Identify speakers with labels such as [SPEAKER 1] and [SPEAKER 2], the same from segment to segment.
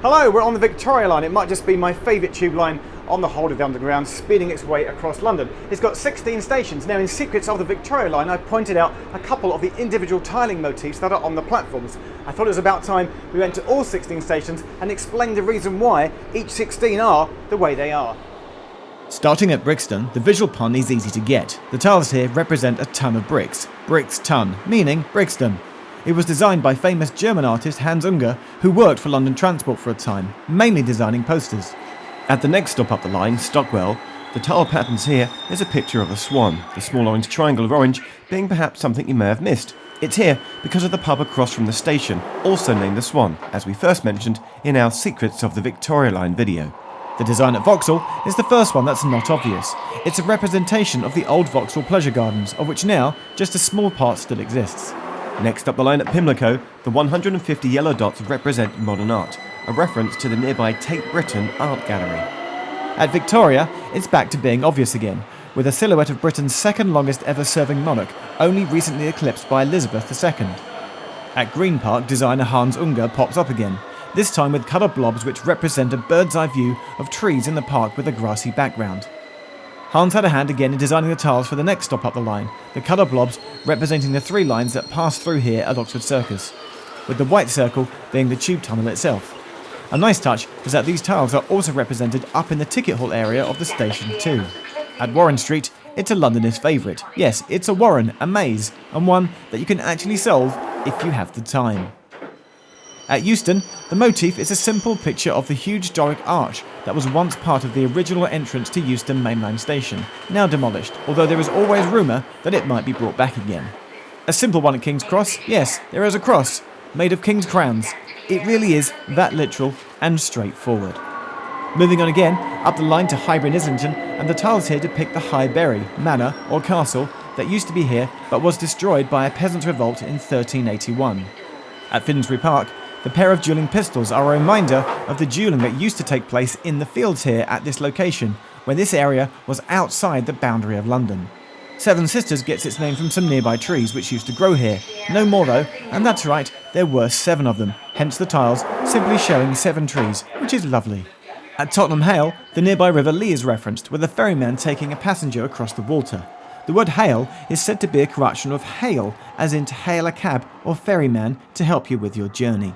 [SPEAKER 1] Hello, we're on the Victoria line. It might just be my favourite tube line on the whole of the Underground, speeding its way across London. It's got 16 stations. Now, in Secrets of the Victoria line, I pointed out a couple of the individual tiling motifs that are on the platforms. I thought it was about time we went to all 16 stations and explained the reason why each 16 are the way they are.
[SPEAKER 2] Starting at Brixton, the visual pun is easy to get. The tiles here represent a ton of bricks. BRIXTON, meaning Brixton. It was designed by famous German artist Hans Unger, who worked for London Transport for a time, mainly designing posters.
[SPEAKER 3] At the next stop up the line, Stockwell, the tile patterns here is a picture of a swan, the small orange triangle of orange being perhaps something you may have missed. It's here because of the pub across from the station, also named the Swan, as we first mentioned in our Secrets of the Victoria line video.
[SPEAKER 2] The design at Vauxhall is the first one that's not obvious. It's a representation of the old Vauxhall pleasure gardens, of which now just a small part still exists.
[SPEAKER 3] Next up the line at Pimlico, the 150 yellow dots represent modern art, a reference to the nearby Tate Britain art gallery.
[SPEAKER 2] At Victoria, it's back to being obvious again, with a silhouette of Britain's second longest ever serving monarch, only recently eclipsed by Elizabeth II. At Green Park, designer Hans Unger pops up again, this time with coloured blobs which represent a bird's eye view of trees in the park with a grassy background. Hans had a hand again in designing the tiles for the next stop up the line, the coloured blobs representing the three lines that pass through here at Oxford Circus, with the white circle being the tube tunnel itself. A nice touch is that these tiles are also represented up in the ticket hall area of the station too. At Warren Street, it's a Londoner's favourite. Yes, it's a warren, a maze, and one that you can actually solve if you have the time. At Euston, the motif is a simple picture of the huge Doric arch that was once part of the original entrance to Euston mainline station, now demolished, although there is always rumour that it might be brought back again. A simple one at King's Cross, yes, there is a cross, made of king's crowns. It really is that literal and straightforward. Moving on again, up the line to Highbury and Islington, and the tiles here depict the Highbury manor or castle that used to be here but was destroyed by a peasants' revolt in 1381. At Finsbury Park, the pair of dueling pistols are a reminder of the duelling that used to take place in the fields here at this location, when this area was outside the boundary of London. Seven Sisters gets its name from some nearby trees which used to grow here. No more though, and that's right, there were 7 of them, hence the tiles simply showing 7 trees, which is lovely. At Tottenham HALE, the nearby River Lee is referenced, with a ferryman taking a passenger across the water. The word HALE is said to be a corruption of hail, as in to hail a cab or ferryman to help you with your journey.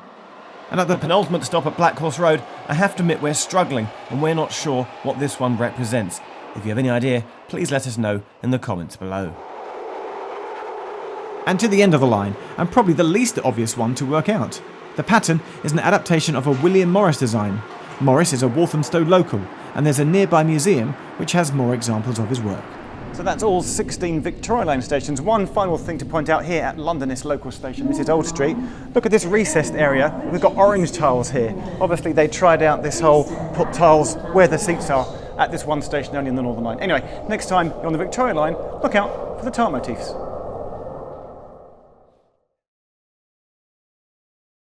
[SPEAKER 3] And at the penultimate stop at Black Horse Road, I have to admit we're struggling and we're not sure what this one represents. If you have any idea, please let us know in the comments below.
[SPEAKER 2] And to the end of the line, and probably the least obvious one to work out. The pattern is an adaptation of a William Morris design. Morris is a Walthamstow local, and there's a nearby museum which has more examples of his work.
[SPEAKER 1] So that's all 16 Victoria line stations. One final thing to point out here at Londonist local station. This is Old Street. Look at this recessed area. We've got orange tiles here. Obviously they tried out this whole put tiles where the seats are at this one station only in the Northern Line. Anyway, next time you're on the Victoria line, look out for the tile motifs.